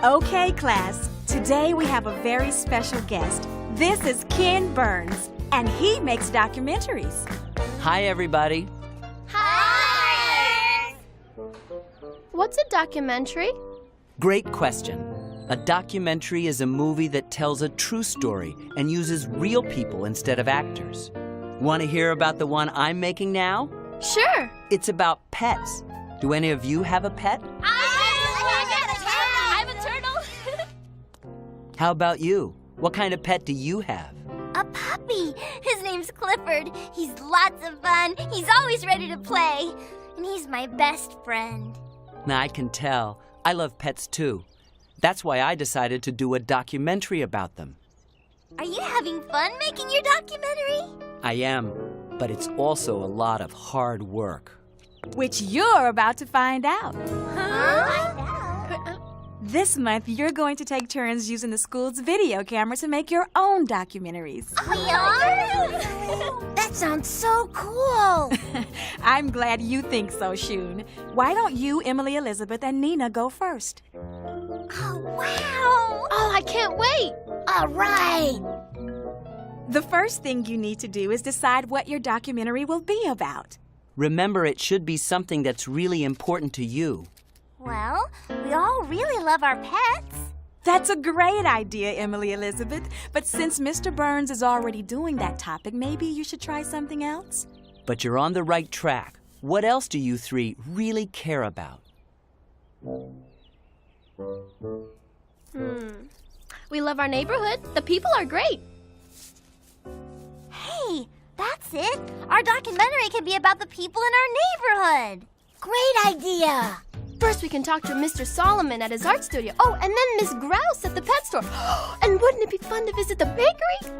Okay, class. Today we have a very special guest. This is Ken Burns, and he makes documentaries. Hi, everybody. Hi! What's a documentary? Great question. A documentary is a movie that tells a true story and uses real people instead of actors. Want to hear about the one I'm making now? Sure. It's about pets. Do any of you have a pet? I have a turtle. How about you? What kind of pet do you have? A puppy. His name's Clifford. He's lots of fun. He's always ready to play. And he's my best friend. Now, I can tell. I love pets too. That's why I decided to do a documentary about them. Are you having fun making your documentary? I am, but it's also a lot of hard work. Which you're about to find out. Huh? This month, you're going to take turns using the school's video camera to make your own documentaries. We are? That sounds so cool. I'm glad you think so, Shun. Why don't you, Emily, Elizabeth, and Nina go first? Oh, wow. Oh, I can't wait. All right. The first thing you need to do is decide what your documentary will be about. Remember, it should be something that's really important to you. Well, we all really love our pets. That's a great idea, Emily Elizabeth. But since Mr. Burns is already doing that topic, maybe you should try something else? But you're on the right track. What else do you three really care about? We love our neighborhood. The people are great. Hey, that's it. Our documentary can be about the people in our neighborhood. Great idea. First, we can talk to Mr. Solomon at his art studio. Oh, and then Miss Grouse at the pet store. And wouldn't it be fun to visit the bakery?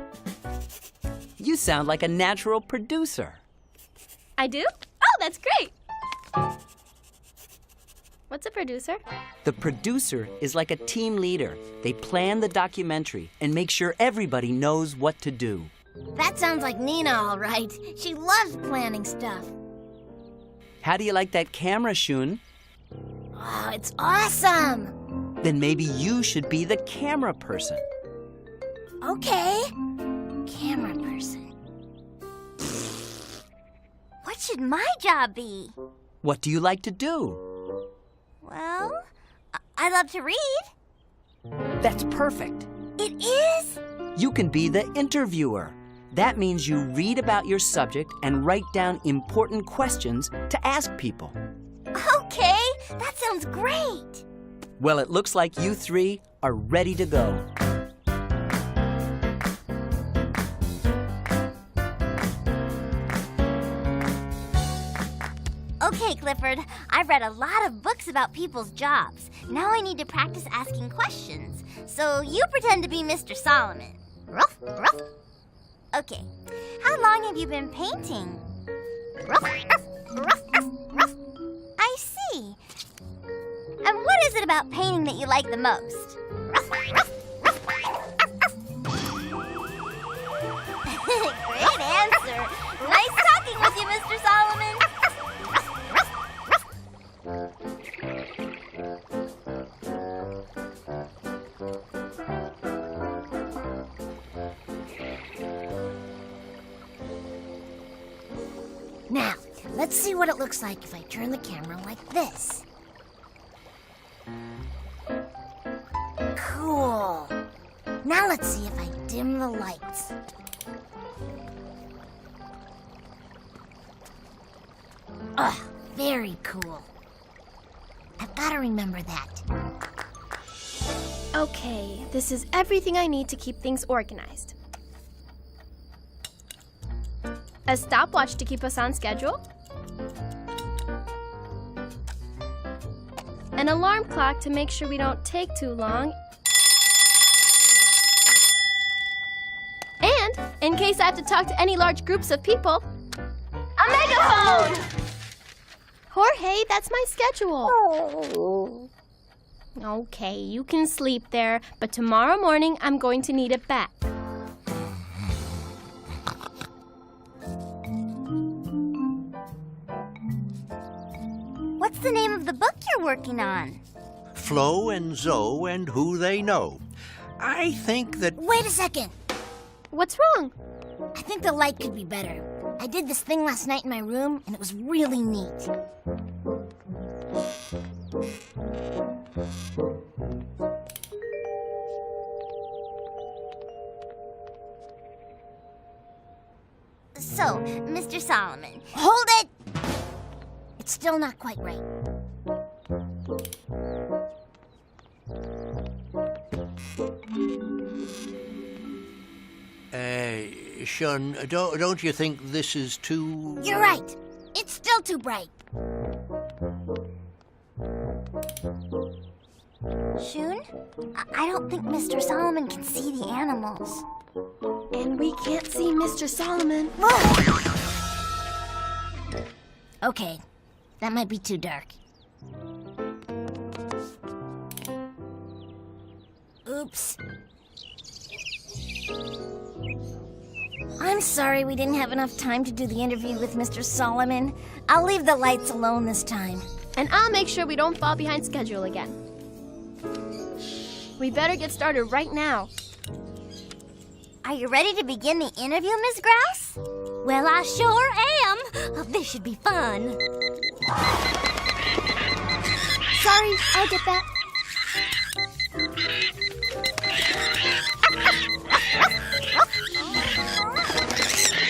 You sound like a natural producer. I do? Oh, that's great. What's a producer? The producer is like a team leader. They plan the documentary and make sure everybody knows what to do. That sounds like Nina, all right. She loves planning stuff. How do you like that camera, Shun? Oh, it's awesome. Then maybe you should be the camera person. Okay. Camera person. What should my job be? What do you like to do? Well, I love to read. That's perfect. It is? You can be the interviewer. That means you read about your subject and write down important questions to ask people. Okay, that sounds great. Well, it looks like you three are ready to go. Okay, Clifford, I've read a lot of books about people's jobs. Now I need to practice asking questions. So you pretend to be Mr. Solomon. Ruff, ruff. Okay, how long have you been painting? Ruff, ruff, ruff, ruff, ruff. I see. And what is it about painting that you like the most? Ruff, ruff, ruff, ruff, ruff. Great answer. Nice talking with you, Mr. Solomon. Now, let's see what it looks like if I turn the camera like this. Cool. Now let's see if I dim the lights. Ugh, very cool. I've got to remember that. Okay, this is everything I need to keep things organized. A stopwatch to keep us on schedule. An alarm clock to make sure we don't take too long. And, in case I have to talk to any large groups of people, a megaphone! Jorge, that's my schedule. Okay, you can sleep there, but tomorrow morning I'm going to need it back. What's the name of the book you're working on? Flo and Zoe and who they know. I think that... Wait a second. What's wrong? I think the light could be better. I did this thing last night in my room, and it was really neat. So, Mr. Solomon, hold it! It's still not quite right. Shun, don't you think this is too... You're right. It's still too bright. Shun, I don't think Mr. Solomon can see the animals. And we can't see Mr. Solomon. Okay, that might be too dark. Oops. I'm sorry we didn't have enough time to do the interview with Mr. Solomon. I'll leave the lights alone this time. And I'll make sure we don't fall behind schedule again. We better get started right now. Are you ready to begin the interview, Miss Grouse? Well, I sure am. This should be fun. Sorry, I'll get that.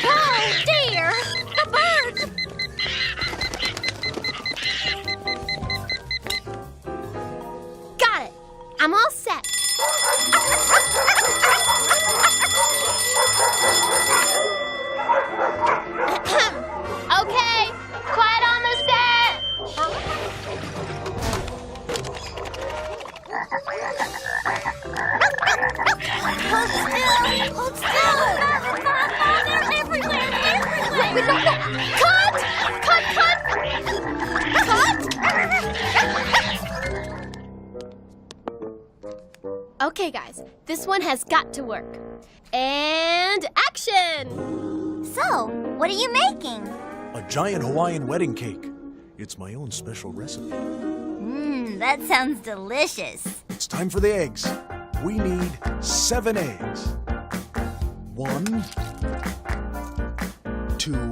Oh, dear! The bird! Got it. I'm all set. Okay, quiet on the set. Hold still! They're everywhere! Wait, no. Cut! Okay, guys, this one has got to work. And action! So, what are you making? A giant Hawaiian wedding cake. It's my own special recipe. That sounds delicious. It's time for the eggs. We need 7 eggs. 1, 2,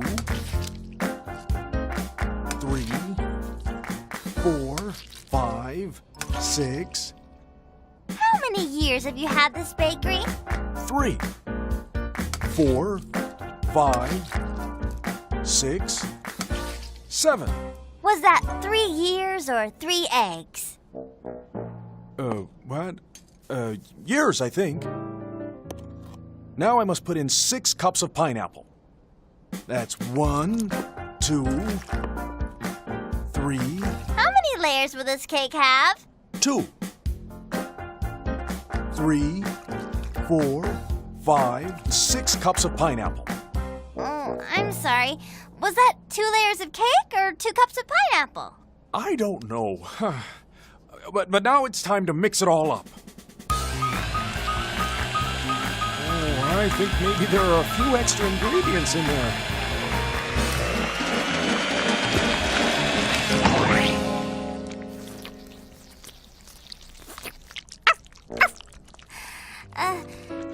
3, 4, 5, 6, How many years have you had this bakery? 3, 4, 5, 6, 7. Was that 3 years or 3 eggs? What? Years, I think. Now I must put in 6 cups of pineapple. That's 1, 2, 3, How many layers will this cake have? 2, 3, 4, 5, 6 cups of pineapple. Oh, I'm sorry. Was that 2 layers of cake or 2 cups of pineapple? I don't know. But now it's time to mix it all up. Oh, I think maybe there are a few extra ingredients in there.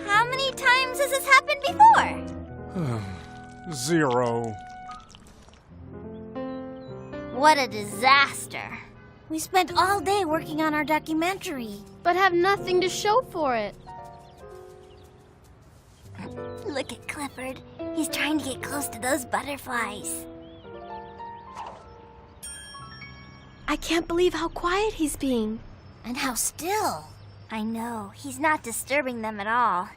How many times has this happened before? 0. What a disaster. We spent all day working on our documentary. But have nothing to show for it. Look at Clifford. He's trying to get close to those butterflies. I can't believe how quiet he's being. And how still. I know. He's not disturbing them at all.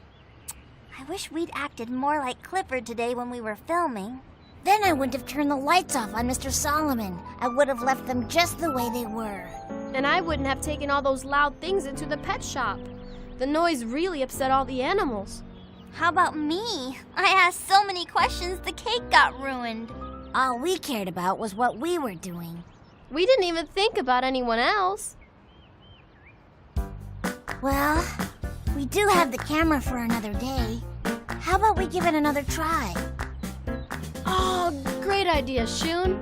I wish we'd acted more like Clifford today when we were filming. Then I wouldn't have turned the lights off on Mr. Solomon. I would have left them just the way they were. And I wouldn't have taken all those loud things into the pet shop. The noise really upset all the animals. How about me? I asked so many questions the cake got ruined. All we cared about was what we were doing. We didn't even think about anyone else. Well, we do have the camera for another day. How about we give it another try? Oh, great idea, Shun.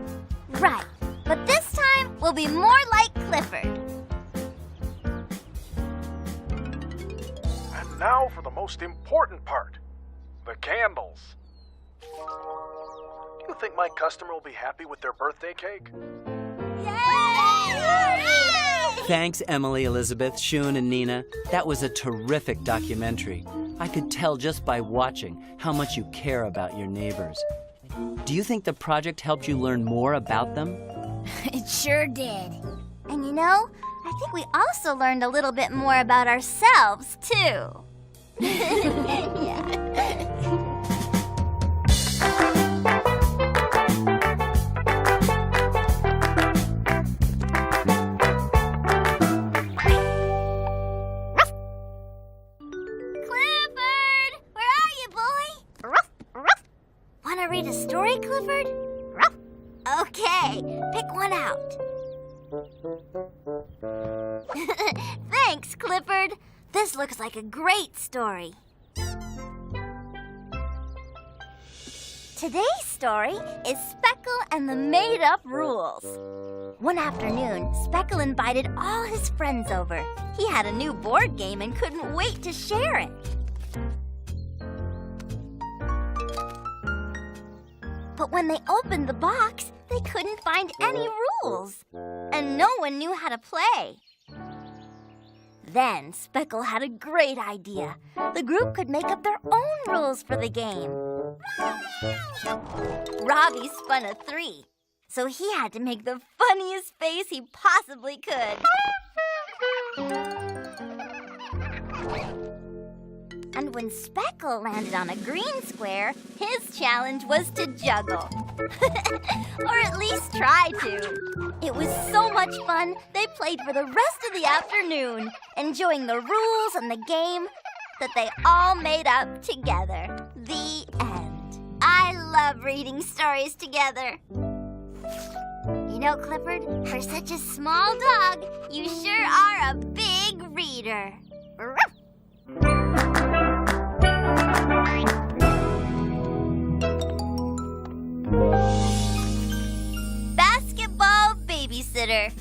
Right, but this time we'll be more like Clifford. Now for the most important part, the candles. Do you think my customer will be happy with their birthday cake? Thanks, Emily, Elizabeth, Shun, and Nina. That was a terrific documentary. I could tell just by watching how much you care about your neighbors. Do you think the project helped you learn more about them? It sure did. And you know, I think we also learned a little bit more about ourselves, too. Yeah. Want to read a story, Clifford? Okay, pick one out. Thanks, Clifford. This looks like a great story. Today's story is Speckle and the Made-Up Rules. One afternoon, Speckle invited all his friends over. He had a new board game and couldn't wait to share it. But when they opened the box, they couldn't find any rules, and no one knew how to play. Then Speckle had a great idea. The group could make up their own rules for the game. Robbie spun a 3, so he had to make the funniest face he possibly could. And when Speckle landed on a green square, his challenge was to juggle. Or at least try to. It was so much fun, they played for the rest of the afternoon, enjoying the rules and the game that they all made up together. The end. I love reading stories together. You know, Clifford, for such a small dog, you sure are a big reader. Basketball babysitter.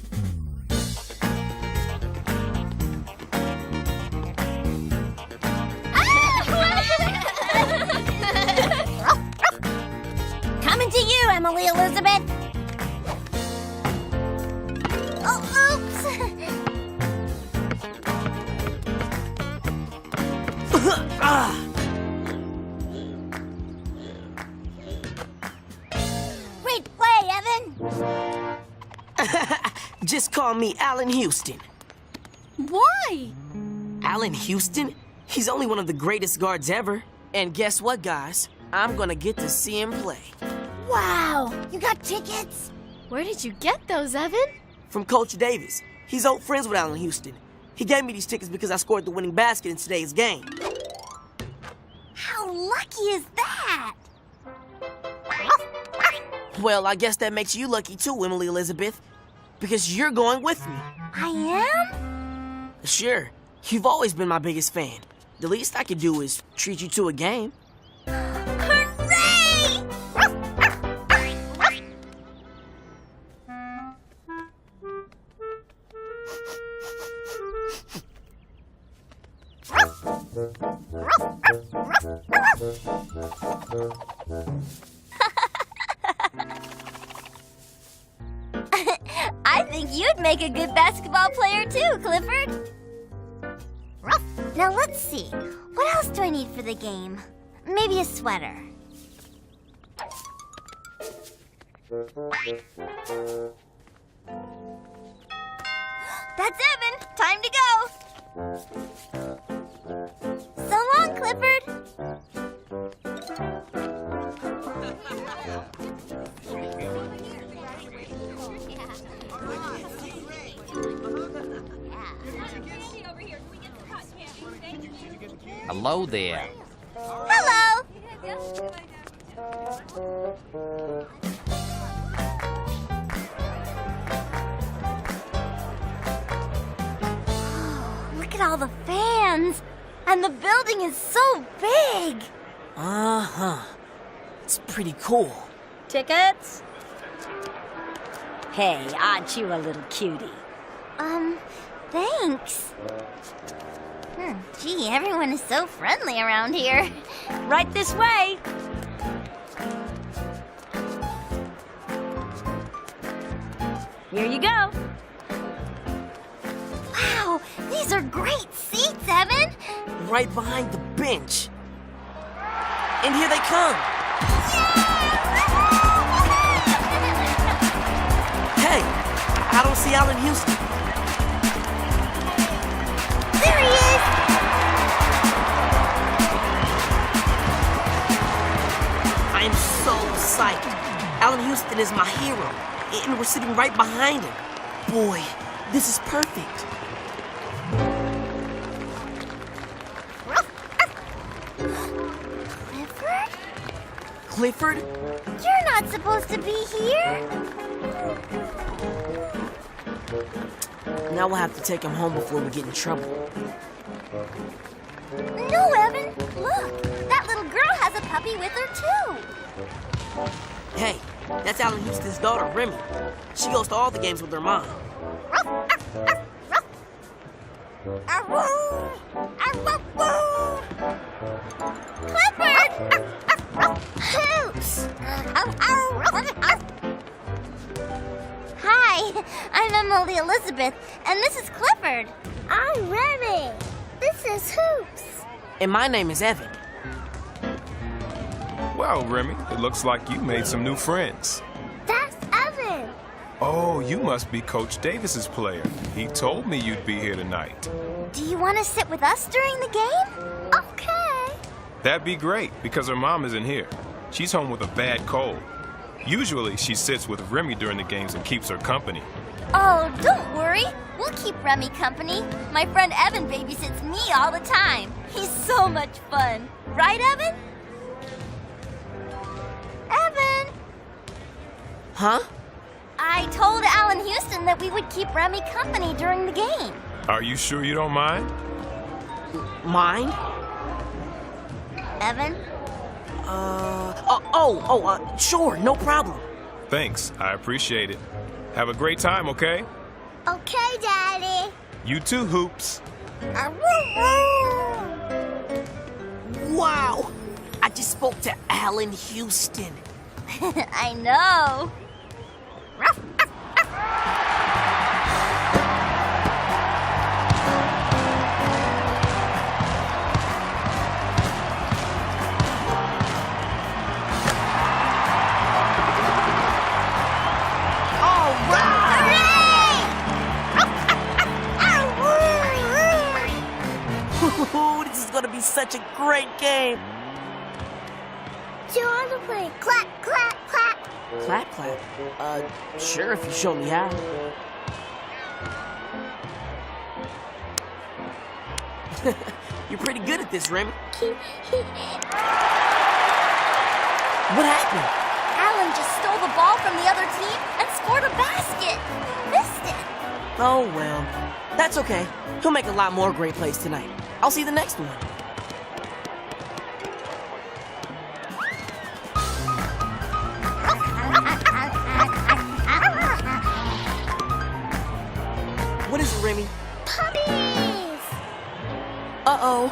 Coming to you, Emily Elizabeth. Oh, oops. Great play, Evan. Just call me Alan Houston. Why? Alan Houston? He's only one of the greatest guards ever. And guess what, guys? I'm gonna get to see him play. Wow, you got tickets? Where did you get those, Evan? From Coach Davis. He's old friends with Alan Houston. He gave me these tickets because I scored the winning basket in today's game. How lucky is that? Well, I guess that makes you lucky too, Emily Elizabeth. Because you're going with me. I am? Sure. You've always been my biggest fan. The least I could do is treat you to a game. Hooray! I think you'd make a good basketball player too, Clifford. Now let's see. What else do I need for the game? Maybe a sweater. That's Evan. Time to go. So long, Clifford. Hello there. Hello. Look at all the fans. And the building is so big. Uh-huh. It's pretty cool. Tickets? Hey, aren't you a little cutie? Thanks. Gee, everyone is so friendly around here. Right this way. Here you go. Wow, these are great seats, Evan. Right behind the bench. And here they come. Hey, I don't see Alan Houston. There he is. I am so psyched. Alan Houston is my hero, and we're sitting right behind him. Boy, this is perfect. Clifford? Clifford? You're not supposed to be here. Now we'll have to take him home before we get in trouble. No, Evan. Look, that little girl has a puppy with her, too. Hey, that's Alan Houston's daughter, Remy. She goes to all the games with her mom. Clifford! Hoops! Hi, I'm Emily Elizabeth, and this is Clifford. I'm Remy. This is Hoops. And my name is Evan. Well, Remy, it looks like you made some new friends. That's Evan. Oh, you must be Coach Davis's player. He told me you'd be here tonight. Do you want to sit with us during the game? Okay. That'd be great, because her mom isn't here. She's home with a bad cold. Usually, she sits with Remy during the games and keeps her company. Oh, don't worry. We'll keep Remy company. My friend Evan babysits me all the time. He's so much fun. Right, Evan? Evan! Huh? I told Alan Houston that we would keep Remy company during the game. Are you sure you don't mind? Mind? Evan? Sure, no problem. Thanks, I appreciate it. Have a great time, okay? Okay, Daddy. You too, Hoops. Wow! I just spoke to Alan Houston. I know. This is gonna be such a great game. Do you want to play clap, clap, clap? Clap, clap. Sure, if you show me how. You're pretty good at this, Remy. What happened? Alan just stole the ball from the other team and scored a basket. Missed it. Oh, well. That's okay. He'll make a lot more great plays tonight. I'll see the next one. What is it, Remy? Puppies! Uh-oh.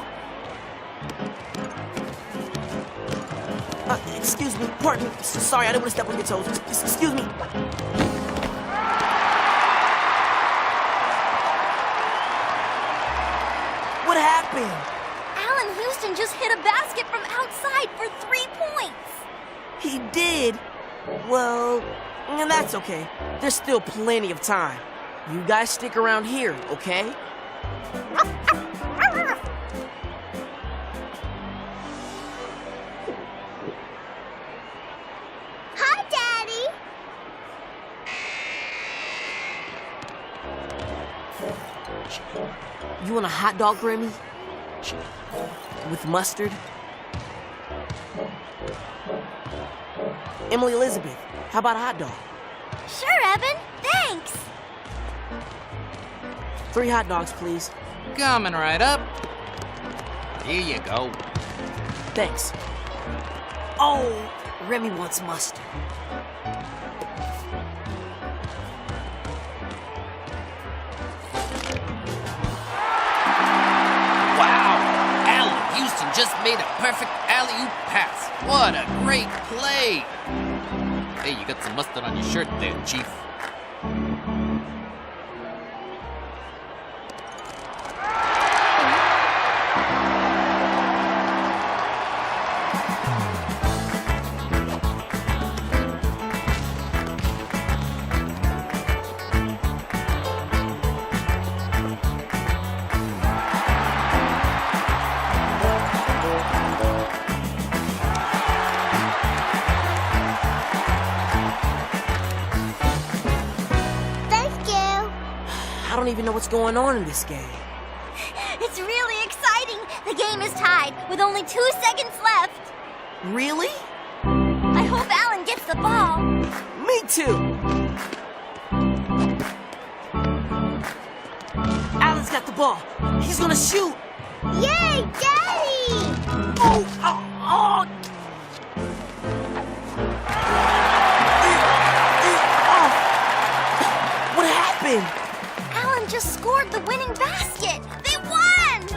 Excuse me. Pardon me. Sorry, I didn't want to step on your toes. Excuse me. What happened? Alan Houston just hit a basket from outside for 3 points. He did? Well, that's okay. There's still plenty of time. You guys stick around here, okay? Hi, Daddy. You want a hot dog, Remy? With mustard? Emily Elizabeth, how about a hot dog? Sure, Evan. Thanks. 3 hot dogs, please. Coming right up. Here you go. Thanks. Oh, Remy wants mustard. made a perfect alley-oop pass. What a great play. Hey, you got some mustard on your shirt there, Chief. I don't even know what's going on in this game. It's really exciting. The game is tied with only 2 seconds left. Really? I hope Alan gets the ball. Me too. Alan's got the ball. He's gonna shoot. Yay, Daddy! Oh! What happened? Alan just scored the winning basket. They won!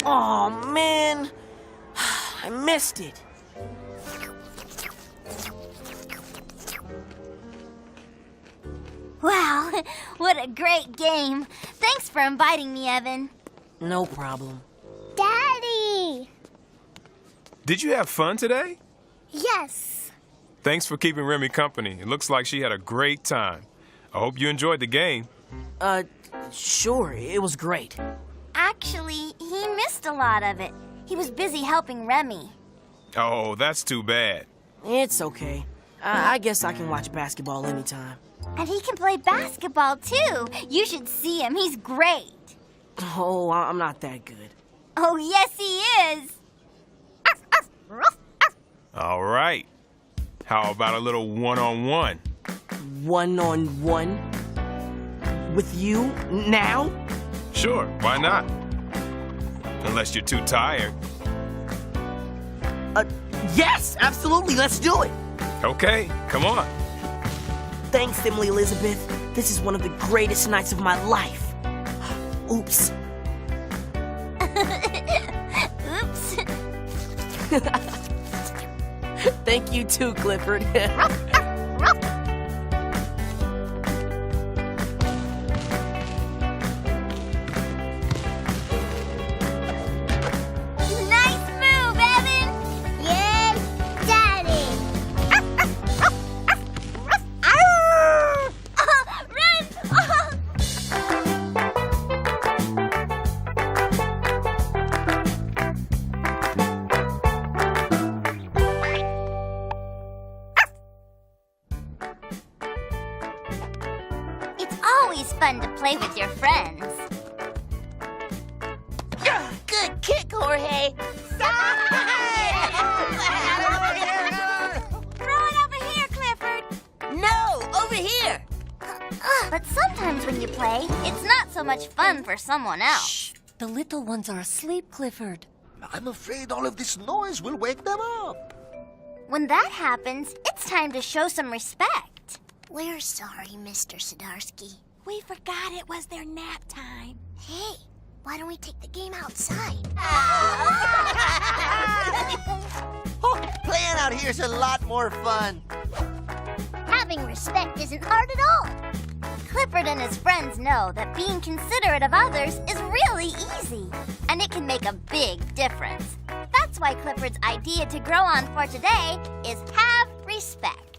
Oh, man. I missed it. Wow, what a great game. Thanks for inviting me, Evan. No problem. Daddy! Did you have fun today? Yes. Thanks for keeping Remy company. It looks like she had a great time. I hope you enjoyed the game. Sure, it was great. Actually, he missed a lot of it. He was busy helping Remy. Oh, that's too bad. It's okay. I guess I can watch basketball anytime. And he can play basketball, too. You should see him. He's great. Oh, I'm not that good. Oh, yes, he is. All right. How about a little one-on-one? One-on-one? With you? Now? Sure, why not? Unless you're too tired. Yes, absolutely. Let's do it. Okay, come on. Thanks, Emily Elizabeth. This is one of the greatest nights of my life. Oops. Oops. Thank you too, Clifford. Nice move, Evan. Yay, Daddy! Run! It's always fun to play with your friends. Good kick, Jorge. Throw it over here, Clifford. No, over here. But sometimes when you play, it's not so much fun for someone else. The little ones are asleep, Clifford. I'm afraid all of this noise will wake them up. When that happens, it's time to show some respect. We're sorry, Mr. Sadarsky. We forgot it was their nap time. Hey, why don't we take the game outside? Oh, playing out here is a lot more fun. Having respect isn't hard at all. Clifford and his friends know that being considerate of others is really easy, and it can make a big difference. That's why Clifford's idea to grow on for today is have respect.